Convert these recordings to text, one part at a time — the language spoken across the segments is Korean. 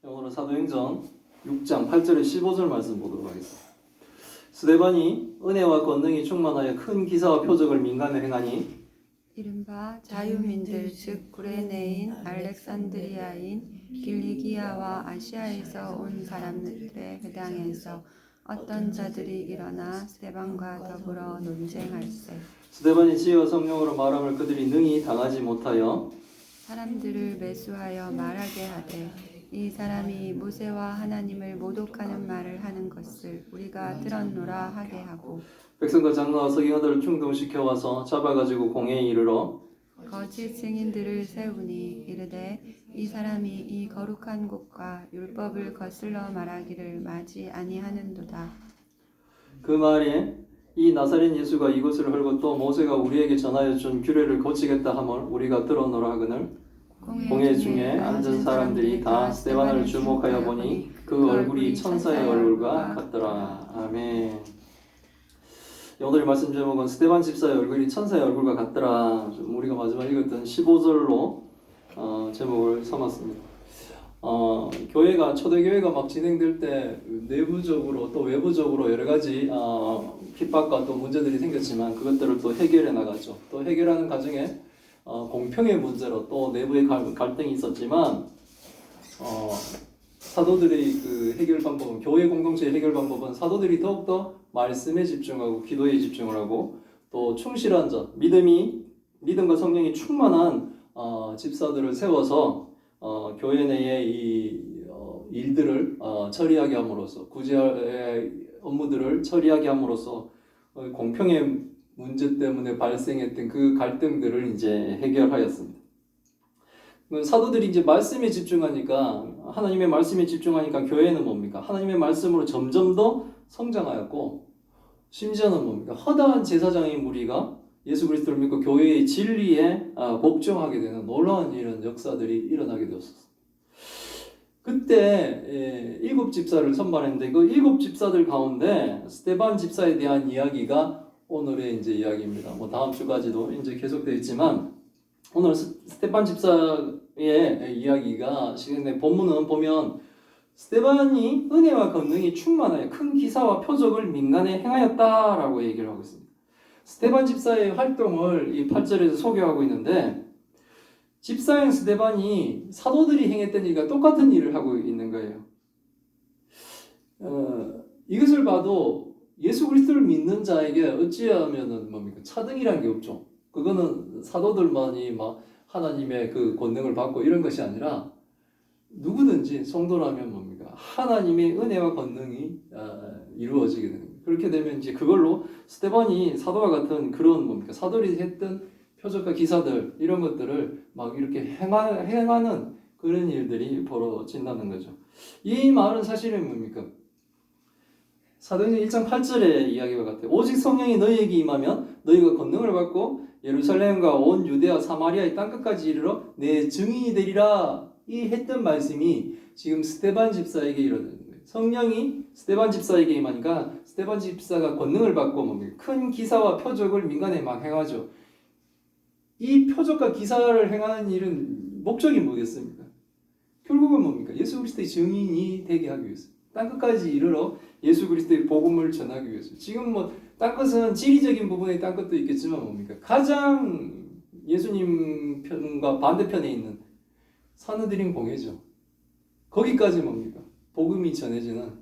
오늘은 사도행전 6장 8절에 15절 말씀 보도록 하겠습니다. 스데반이 은혜와 권능이 충만하여 큰 기사와 표적을 민간에 행하니 이른바 자유민들 즉 구레네인, 알렉산드리아인, 길리기아와 아시아에서 온 사람들의 회당에서 어떤 자들이 일어나 스데반과 더불어 논쟁할세. 스데반이 지혜와 성령으로 말함을 그들이 능히 당하지 못하여 사람들을 매수하여 말하게 하되 이 사람이 모세와 하나님을 모독하는 말을 하는 것을 우리가 들었노라 하게 하고 백성과 장로와 서기관들을 충동시켜 와서 잡아가지고 공회에 이르러 거짓 증인들을 세우니 이르되 이 사람이 이 거룩한 곳과 율법을 거슬러 말하기를 마지 아니하는도다. 그 말에 이 나사렛 예수가 이것을 헐고 또 모세가 우리에게 전하여 준 규례를 고치겠다 함을 우리가 들었노라 하거늘 공회 중에 앉은 사람들이 다 스데반을 주목하여 보니 그 얼굴이 천사의 얼굴과 같더라. 아멘. 오늘의 말씀 제목은 스데반 집사의 얼굴이 천사의 얼굴과 같더라. 우리가 마지막 읽었던 15절로 제목을 삼았습니다. 교회가 초대교회가 막 진행될 때 내부적으로 또 외부적으로 여러 가지 핍박과 또 문제들이 생겼지만 그것들을 또 해결해 나갔죠. 또 해결하는 과정에 공평의 문제로 또 내부의 갈등이 있었지만 사도들의 그 해결 방법은 교회 공동체의 해결 방법은 사도들이 더욱더 말씀에 집중하고 기도에 집중을 하고 또 충실한 자 믿음과 성령이 충만한 집사들을 세워서 교회 내의 이 일들을 처리하게 함으로써 구제의 업무들을 처리하게 함으로써 공평의 문제 때문에 발생했던 그 갈등들을 이제 해결하였습니다. 사도들이 이제 말씀에 집중하니까 하나님의 말씀에 집중하니까 교회는 뭡니까? 하나님의 말씀으로 점점 더 성장하였고 심지어는 뭡니까? 허다한 제사장의 무리가 예수 그리스도를 믿고 교회의 진리에 복종하게 되는 놀라운 이런 역사들이 일어나게 되었습니다. 그때 7 집사를 선발했는데 그 7 집사들 가운데 스데반 집사에 대한 이야기가 오늘의 이제 이야기입니다. 뭐 다음 주까지도 이제 계속되어 있지만 오늘 스데반 집사의 이야기가 시간에 본문은 보면 스데반이 은혜와 권능이 충만하여 큰 기사와 표적을 민간에 행하였다라고 얘기를 하고 있습니다. 스데반 집사의 활동을 이 8절에서 소개하고 있는데 집사인 스데반이 사도들이 행했던 일과 똑같은 일을 하고 있는 거예요. 이것을 봐도 예수 그리스도를 믿는 자에게 어찌하면은 뭡니까? 차등이란 게 없죠. 그거는 사도들만이 막 하나님의 그 권능을 받고 이런 것이 아니라 누구든지 성도라면 뭡니까? 하나님의 은혜와 권능이 이루어지게 되는 거예요. 그렇게 되면 이제 그걸로 스데반이 사도와 같은 그런 뭡니까? 사도들이 했던 표적과 기사들 이런 것들을 막 이렇게 행하는 그런 일들이 벌어진다는 거죠. 이 말은 사실은 뭡니까? 사도행전 1장 8절의 이야기와 같아요. 오직 성령이 너희에게 임하면 너희가 권능을 받고 예루살렘과 온 유대와 사마리아의 땅끝까지 이르러 내 증인이 되리라. 이 했던 말씀이 지금 스데반 집사에게 이르는 거예요. 성령이 스데반 집사에게 임하니까 스데반 집사가 권능을 받고 뭡니까? 큰 기사와 표적을 민간에 막 행하죠. 이 표적과 기사를 행하는 일은 목적이 뭐겠습니까? 결국은 뭡니까? 예수 그리스도의 증인이 되게 하기 위해서. 땅끝까지 이르러 예수 그리스도의 복음을 전하기 위해서. 지금 뭐 땅끝은 지리적인 부분의 땅끝도 있겠지만 뭡니까? 가장 예수님 편과 반대편에 있는 산헤드린 공회죠. 거기까지 뭡니까? 복음이 전해지는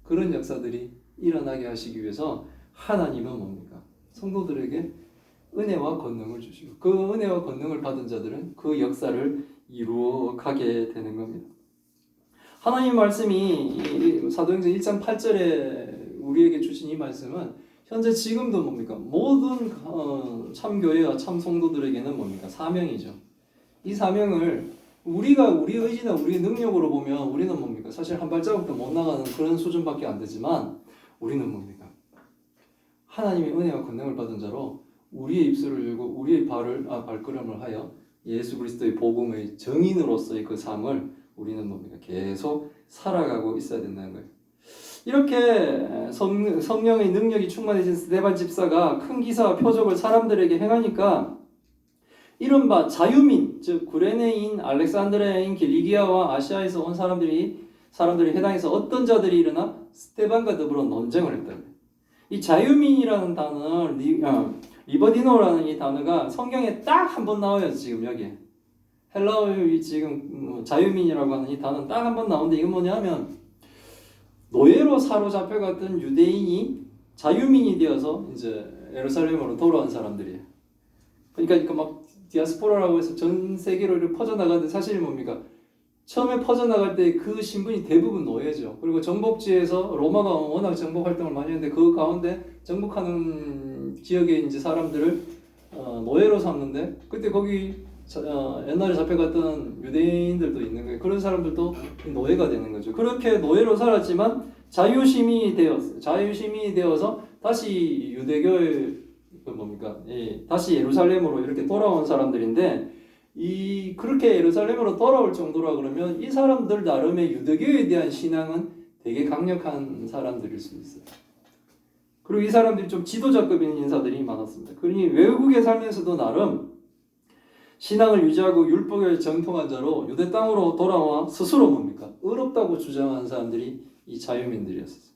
그런 역사들이 일어나게 하시기 위해서 하나님은 뭡니까? 성도들에게 은혜와 권능을 주시고 그 은혜와 권능을 받은 자들은 그 역사를 이루어가게 되는 겁니다. 하나님의 말씀이 사도행전 1장 8절에 우리에게 주신 이 말씀은 현재 지금도 뭡니까? 모든 참교회와 참성도들에게는 뭡니까? 사명이죠. 이 사명을 우리가 우리 의지나 우리 능력으로 보면 우리는 뭡니까? 사실 한 발자국도 못 나가는 그런 수준밖에 안 되지만 우리는 뭡니까? 하나님의 은혜와 권능을 받은 자로 우리의 입술을 열고 우리의 발걸음을 하여 예수 그리스도의 복음의 증인으로서의 그 삶을 우리는 뭡니까? 계속 살아가고 있어야 된다는 거예요. 이렇게 성령의 능력이 충만해진 스데반 집사가 큰 기사와 표적을 사람들에게 행하니까 이른바 자유민, 즉 구레네인, 알렉산드리아인, 길리기아와 아시아에서 온 사람들이 해당해서 어떤 자들이 일어나 스테반과 더불어 논쟁을 했다. 이 자유민이라는 단어는 리버디노라는 이 단어가 성경에 딱 한 번 나와요. 지금 여기에 헬라어의 지금 자유민이라고 하는 이 단어는 딱 한 번 나오는데 이건 뭐냐면 노예로 사로잡혀갔던 유대인이 자유민이 되어서 이제 예루살렘으로 돌아온 사람들이에요. 그러니까 막 디아스포라라고 해서 전 세계로 이렇게 퍼져나가는데 사실이 뭡니까? 처음에 퍼져나갈 때 그 신분이 대부분 노예죠. 그리고 정복지에서 로마가 워낙 정복 활동을 많이 했는데 그 가운데 정복하는 지역의 이제 사람들을 노예로 삼는데 그때 거기 옛날에 잡혀갔던 유대인들도 있는 거예요. 그런 사람들도 노예가 되는 거죠. 그렇게 노예로 살았지만 자유시민이 되어서 다시 유대교의 다시 예루살렘으로 이렇게 돌아온 사람들인데 그렇게 예루살렘으로 돌아올 정도라 그러면 이 사람들 나름의 유대교에 대한 신앙은 되게 강력한 사람들일 수 있어요. 그리고 이 사람들이 좀 지도자급인 인사들이 많았습니다. 그러니 외국에 살면서도 나름 신앙을 유지하고 율법에 정통한 자로 유대 땅으로 돌아와 스스로 의롭다고 주장한 사람들이 이 자유민들이었어요.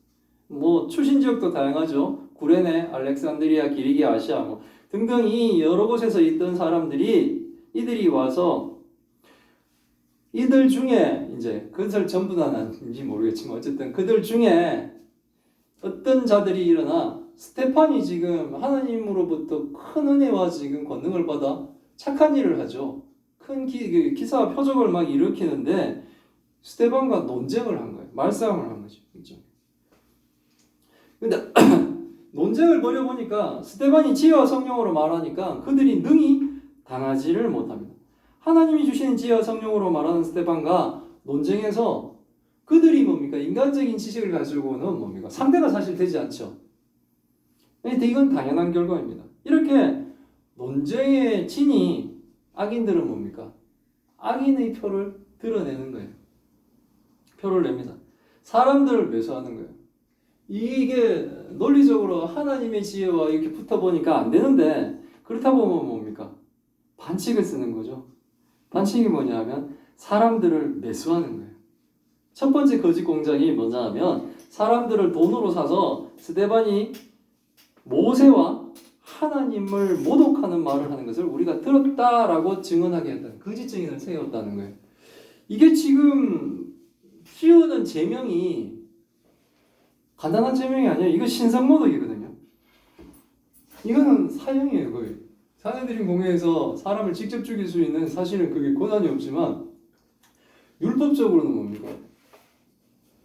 출신 지역도 다양하죠. 구레네, 알렉산드리아, 길리기아, 아시아 등등 이 여러 곳에서 있던 이들이 와서 이들 중에 이제 그것을 전부 다 난지 모르겠지만 어쨌든 그들 중에 어떤 자들이 일어나 스테판이 지금 하나님으로부터 큰 은혜와 지금 권능을 받아 착한 일을 하죠. 큰 기사와 표적을 막 일으키는데 스테판과 논쟁을 한 거예요. 말싸움을 한 거죠. 근데 논쟁을 벌여보니까 스테반이 지혜와 성령으로 말하니까 그들이 능히 당하지를 못합니다. 하나님이 주시는 지혜와 성령으로 말하는 스테반과 논쟁에서 그들이 인간적인 지식을 가지고는 상대가 사실 되지 않죠. 근데 이건 당연한 결과입니다. 이렇게 논쟁의 진이 악인들은 악인의 표를 드러내는 거예요. 표를 냅니다. 사람들을 매수하는 거예요. 이게 논리적으로 하나님의 지혜와 이렇게 붙어보니까 안 되는데 그렇다 보면 반칙을 쓰는 거죠. 반칙이 뭐냐면 사람들을 매수하는 거예요. 첫 번째 거짓 공작이 뭐냐면 사람들을 돈으로 사서 스데반이 모세와 하나님을 모독하는 말을 하는 것을 우리가 들었다라고 증언하게 했다는 거짓 증인을 세웠다는 거예요. 이게 지금 씌우는 제명이 간단한 제명이 아니에요. 이거 신상모독이거든요. 이거는 사형이에요, 거의. 사내들인 공회에서 사람을 직접 죽일 수 있는 사실은 그게 권한이 없지만 율법적으로는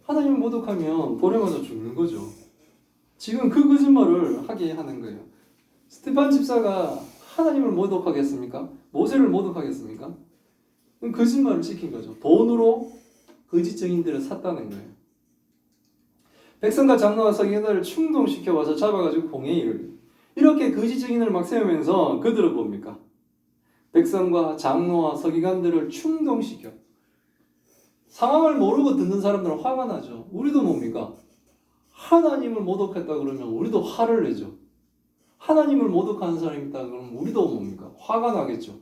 하나님을 모독하면 돌에 맞아 죽는 거죠. 지금 그 거짓말을 하게 하는 거예요. 스테반 집사가 하나님을 모독하겠습니까? 모세를 모독하겠습니까? 거짓말을 시킨 거죠. 돈으로 거짓 증인들을 샀다는 거예요. 백성과 장로와 서기관들을 충동시켜 와서 잡아가지고 공회에 이르게. 이렇게 거짓 증인을 막 세우면서 그들은 백성과 장로와 서기관들을 충동시켜. 상황을 모르고 듣는 사람들은 화가 나죠. 우리도 하나님을 모독했다 그러면 우리도 화를 내죠. 하나님을 모독하는 사람이 있다 그러면 우리도 화가 나겠죠.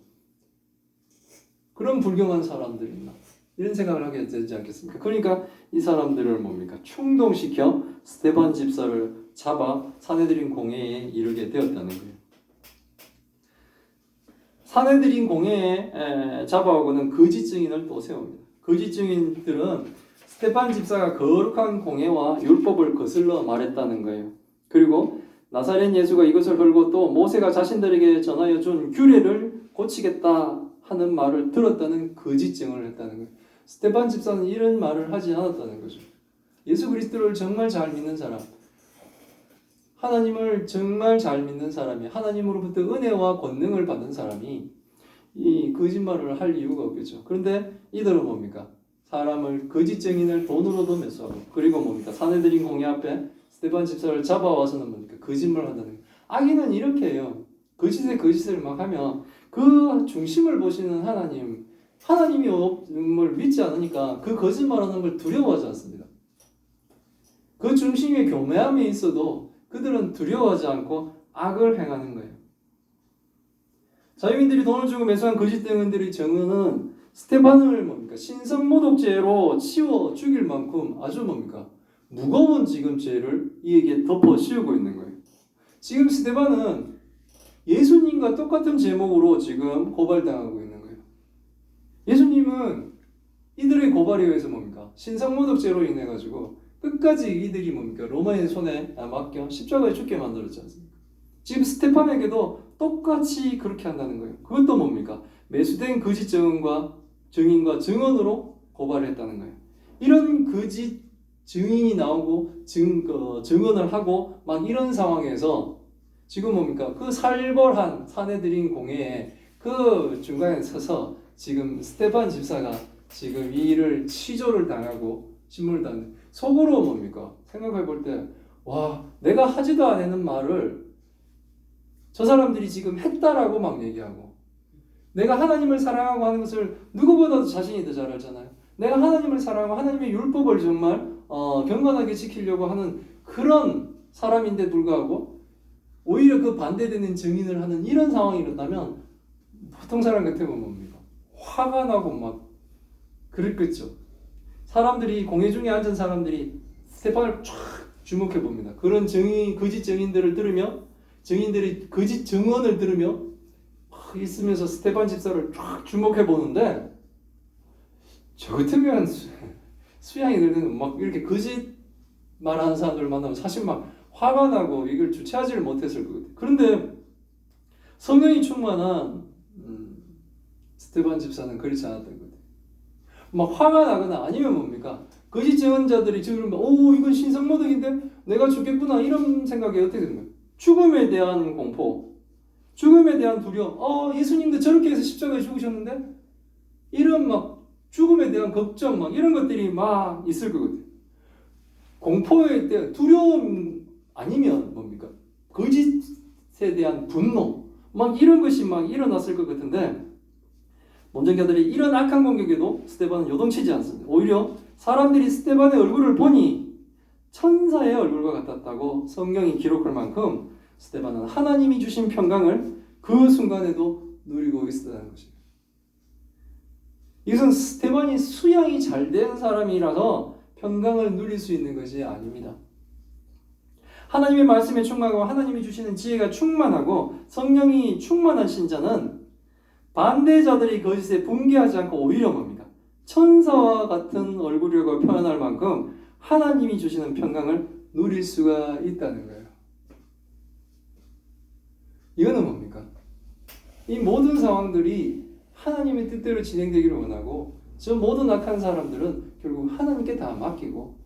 그런 불경한 사람들이 있나? 이런 생각을 하게 되지 않겠습니까? 그러니까 이 사람들을 충동시켜 스데반 집사를 잡아 사내들인 공회에 이르게 되었다는 거예요. 사내들인 공회에 잡아오고는 거짓 증인을 또 세웁니다. 거짓 증인들은 스데반 집사가 거룩한 공회와 율법을 거슬러 말했다는 거예요. 그리고 나사렛 예수가 이것을 걸고 또 모세가 자신들에게 전하여 준 규례를 고치겠다 하는 말을 들었다는 거짓 증언을 했다는 거예요. 스데반 집사는 이런 말을 하지 않았다는 거죠. 예수 그리스도를 정말 잘 믿는 사람, 하나님을 정말 잘 믿는 사람이, 하나님으로부터 은혜와 권능을 받은 사람이 이 거짓말을 할 이유가 없겠죠. 그런데 이들은 사람을 거짓 증인을 돈으로도 매수하고 그리고 사내들인 공회 앞에 스데반 집사를 잡아와서는 거짓말을 한다는 거예요. 악인은 이렇게 해요. 거짓에 거짓을 막 하면 그 중심을 보시는 하나님이 없음을 믿지 않으니까 그 거짓말하는 걸 두려워하지 않습니다. 그 중심에 교묘함이 있어도 그들은 두려워하지 않고 악을 행하는 거예요. 자유인들이 돈을 주고 매수한 거짓 증언들의 증언은 스테반을 뭡니까? 신성모독죄로 치워 죽일 만큼 아주 뭡니까? 무거운 지금 죄를 이에게 덮어 씌우고 있는 거예요. 지금 스테반은 예수님과 똑같은 제목으로 지금 고발당하고 있는 거예요. 예수님은 이들의 고발에 의해서 뭡니까? 신성모독죄로 인해 가지고 끝까지 이들이 뭡니까? 로마의 손에 맡겨 십자가에 죽게 만들었지 않습니까? 지금 스테판에게도 똑같이 그렇게 한다는 거예요. 그것도 뭡니까? 매수된 거짓 증인과 증언으로 고발을 했다는 거예요. 이런 거짓 증인이 나오고 증언을 하고 막 이런 상황에서 지금 뭡니까? 그 살벌한 사내들인 공회에 그 중간에 서서 지금 스테판 집사가 지금 이 일을 취조를 당하고 신문을 당하는 속으로 뭡니까? 생각해 볼 때 와, 내가 하지도 않는 말을 저 사람들이 지금 했다라고 막 얘기하고 내가 하나님을 사랑하고 하는 것을 누구보다도 자신이 더 잘 알잖아요. 내가 하나님을 사랑하고 하나님의 율법을 정말 경건하게 지키려고 하는 그런 사람인데 불구하고 오히려 그 반대되는 증인을 하는 이런 상황이 일어나면 보통 사람 같으면 뭡니까? 화가 나고 막 그랬겠죠. 사람들이 공회 중에 앉은 사람들이 스테판을 쫙 주목해 봅니다. 그런 거짓 증인들을 들으며 증인들이 거짓 증언을 들으며 있으면서 스테판 집사를 쫙 주목해 보는데 저 같으면 수양이 들면 막 이렇게 거짓 말하는 사람들을 만나면 사실 막 화가 나고 이걸 주체하지를 못했을 것 같아요. 그런데 성령이 충만한 스테판 집사는 그렇지 않았던 것 같아요. 막 화가 나거나 아니면 뭡니까? 거짓 증언자들이 지금 오 이건 신성모독인데 내가 죽겠구나 이런 생각이 어떻게 되는 거예요? 죽음에 대한 공포, 죽음에 대한 두려움, 예수님도 저렇게 해서 십자가에 죽으셨는데 이런 막 죽음에 대한 걱정 막 이런 것들이 막 있을 것 같아요. 공포에 대한 두려움 아니면 뭡니까? 거짓에 대한 분노 막 이런 것이 막 일어났을 것 같은데 범죄자들이 이런 악한 공격에도 스테반은 요동치지 않습니다. 오히려 사람들이 스테반의 얼굴을 보니 천사의 얼굴과 같았다고 성경이 기록할 만큼 스테반은 하나님이 주신 평강을 그 순간에도 누리고 있었다는 것입니다. 이것은 스테반이 수양이 잘 된 사람이라서 평강을 누릴 수 있는 것이 아닙니다. 하나님의 말씀에 충만하고 하나님이 주시는 지혜가 충만하고 성령이 충만한 신자는 반대자들이 거짓에 붕괴하지 않고 오히려 뭡니까? 천사와 같은 얼굴이라고 표현할 만큼 하나님이 주시는 평강을 누릴 수가 있다는 거예요. 이거는 뭡니까? 이 모든 상황들이 하나님의 뜻대로 진행되기를 원하고 저 모든 악한 사람들은 결국 하나님께 다 맡기고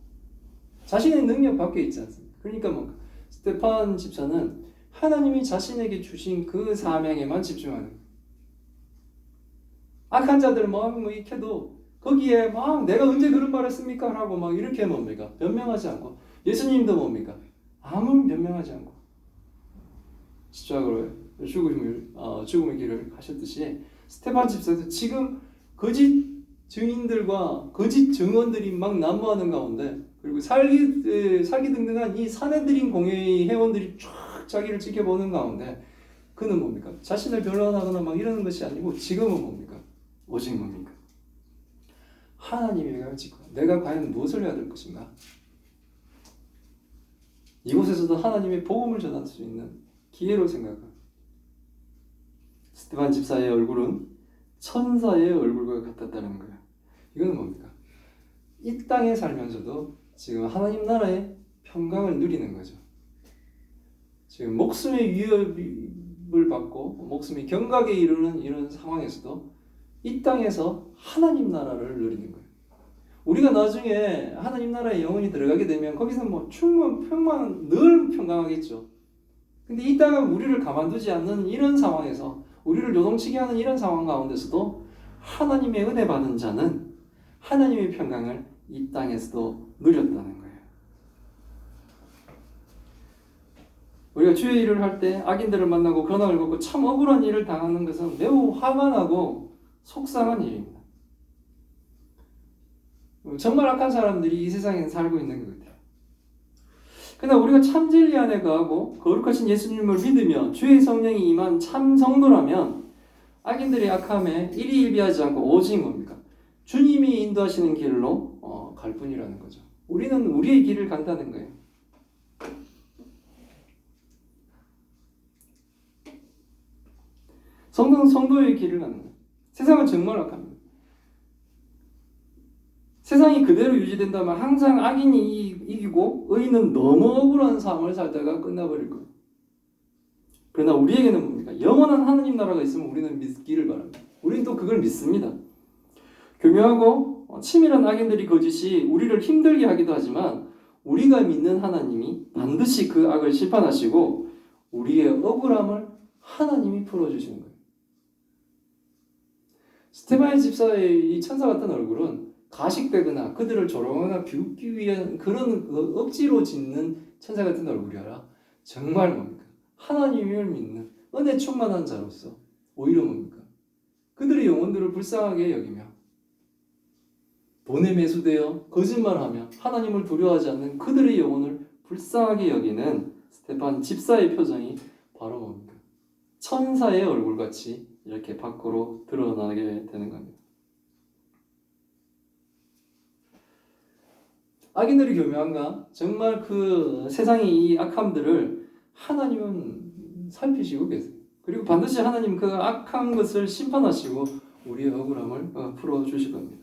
자신의 능력 밖에 있지 않습니까? 그러니까 뭐 스테판 집사는 하나님이 자신에게 주신 그 사명에만 집중하는 거예요. 악한 자들 막 익혀도 거기에 막 내가 언제 그런 말 했습니까? 라고 막 이렇게 뭡니까? 변명하지 않고 예수님도 뭡니까? 아무 변명하지 않고 십자가로 죽음의 길을 가셨듯이 스테반 집사도 지금 거짓 증인들과 거짓 증언들이 막 난무하는 가운데 그리고 사기등등한 이 사내들인 공회의 회원들이 쫙 자기를 지켜보는 가운데 그는 뭡니까? 자신을 변론하거나 막 이러는 것이 아니고 지금은 뭡니까? 오직 뭡니까? 하나님이 내가 과연 무엇을 해야 될 것인가? 이곳에서도 하나님의 복음을 전할 수 있는 기회로 생각합니다. 스테반 집사의 얼굴은 천사의 얼굴과 같았다는 거예요. 이거는 뭡니까? 이 땅에 살면서도 지금 하나님 나라의 평강을 누리는 거죠. 지금 목숨의 위협을 받고 목숨이 경각에 이르는 이런 상황에서도 이 땅에서 하나님 나라를 누리는 거예요. 우리가 나중에 하나님 나라에 영원히 들어가게 되면 거기서 뭐 충만 늘 평강하겠죠. 근데 이 땅은 우리를 가만두지 않는 이런 상황에서 우리를 요동치게 하는 이런 상황 가운데서도 하나님의 은혜 받은 자는 하나님의 평강을 이 땅에서도 누렸다는 거예요. 우리가 주의 일을 할 때 악인들을 만나고 고난을 겪고 참 억울한 일을 당하는 것은 매우 화가 나고 속상한 일입니다. 정말 악한 사람들이 이 세상에 살고 있는 것 같아요. 그러나 우리가 참 진리 안에 거하고 거룩하신 예수님을 믿으며 주의 성령이 임한 참 성도라면 악인들의 악함에 일희일비하지 않고 오직 뭡니까? 주님이 인도하시는 길로 갈 뿐이라는 거죠. 우리는 우리의 길을 간다는 거예요. 성도는 성도의 길을 가는 거예요. 세상은 정말 악합니다. 세상이 그대로 유지된다면 항상 악인이 이기고 의인은 너무 억울한 삶을 살다가 끝나버릴 거예요. 그러나 우리에게는 뭡니까? 영원한 하느님 나라가 있으면 우리는 믿기를 바랍니다. 우리는 또 그걸 믿습니다. 교묘하고 치밀한 악인들이 거짓이 우리를 힘들게 하기도 하지만 우리가 믿는 하나님이 반드시 그 악을 심판하시고 우리의 억울함을 하나님이 풀어주시는 거예요. 스테반의 집사의 이 천사 같은 얼굴은 가식되거나 그들을 조롱하거나 비웃기 위한 그런 억지로 짓는 천사 같은 얼굴이 아니라 정말 뭡니까? 하나님을 믿는 은혜 충만한 자로서 오히려 뭡니까? 그들의 영혼들을 불쌍하게 여기며 돈에 매수되어 거짓말하며 하나님을 두려워하지 않는 그들의 영혼을 불쌍하게 여기는 스테반 집사의 표정이 바로 뭡니까? 천사의 얼굴같이 이렇게 밖으로 드러나게 되는 겁니다. 악인들이 교묘한가? 정말 그 세상의 이 악함들을 하나님은 살피시고 계세요. 그리고 반드시 하나님 그 악한 것을 심판하시고 우리의 억울함을 풀어주실 겁니다.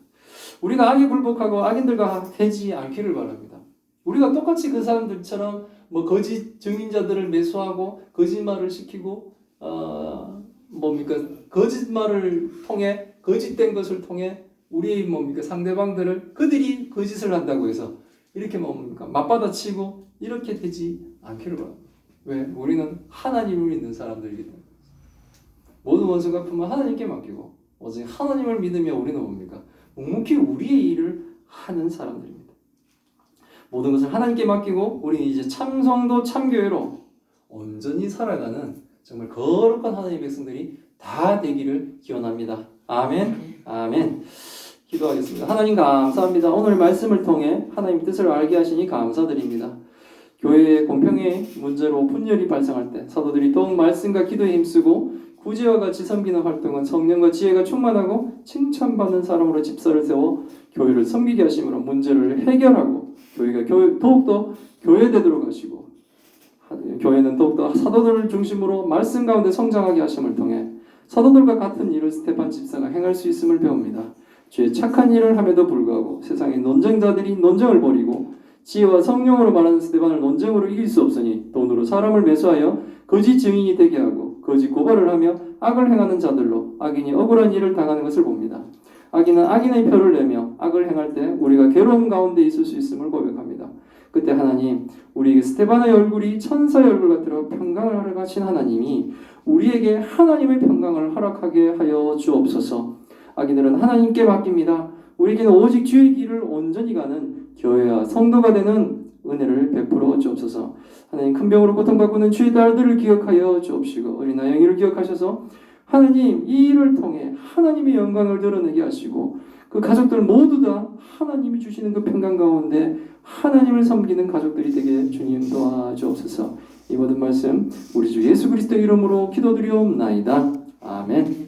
우리가 악에 굴복하고 악인들과 되지 않기를 바랍니다. 우리가 똑같이 그 사람들처럼 거짓 증인자들을 매수하고 거짓말을 시키고 거짓말을 통해 거짓된 것을 통해 우리의 상대방들을 그들이 거짓을 한다고 해서 이렇게 맞받아치고 이렇게 되지 않기를 바랍니다. 왜? 우리는 하나님을 믿는 사람들이기 때문에 모든 원수가 품은 하나님께 맡기고 오직 하나님을 믿으며 우리는 묵묵히 우리의 일을 하는 사람들입니다. 모든 것을 하나님께 맡기고 우리는 이제 참성도 참교회로 온전히 살아가는 정말 거룩한 하나님의 백성들이 다 되기를 기원합니다. 아멘. 아멘. 기도하겠습니다. 하나님 감사합니다. 오늘 말씀을 통해 하나님 뜻을 알게 하시니 감사드립니다. 교회의 공평의 문제로 분열이 발생할 때 사도들이 더욱 말씀과 기도에 힘쓰고 구제와 같이 섬기는 활동은 성령과 지혜가 충만하고 칭찬받는 사람으로 집사를 세워 교회를 섬기게 하심으로 문제를 해결하고 교회가 더욱더 교회되도록 하시고 교회는 더욱더 사도들을 중심으로 말씀 가운데 성장하게 하심을 통해 사도들과 같은 일을 스테반 집사가 행할 수 있음을 배웁니다. 주의 착한 일을 함에도 불구하고 세상의 논쟁자들이 논쟁을 벌이고 지혜와 성령으로 말하는 스테반을 논쟁으로 이길 수 없으니 돈으로 사람을 매수하여 거짓 증인이 되게 하고 거짓 고발을 하며 악을 행하는 자들로 악인이 억울한 일을 당하는 것을 봅니다. 악인은 악인의 표를 내며 악을 행할 때 우리가 괴로움 가운데 있을 수 있음을 고백합니다. 그때 하나님, 우리에게 스테반의 얼굴이 천사의 얼굴 같도록 평강을 허락하신 하나님이 우리에게 하나님의 평강을 허락하게 하여 주옵소서. 악인들은 하나님께 맡깁니다. 우리에게는 오직 주의 길을 온전히 가는 교회와 성도가 되는 은혜를 베풀어 주옵소서. 하나님, 큰 병으로 고통받고는 주의 딸들을 기억하여 주옵시고 어린아이 영희를 기억하셔서 하나님 이 일을 통해 하나님의 영광을 드러내게 하시고 그 가족들 모두 다 하나님이 주시는 그 평강 가운데 하나님을 섬기는 가족들이 되게 주님 도와주옵소서. 이 모든 말씀 우리 주 예수 그리스도의 이름으로 기도드리옵나이다. 아멘.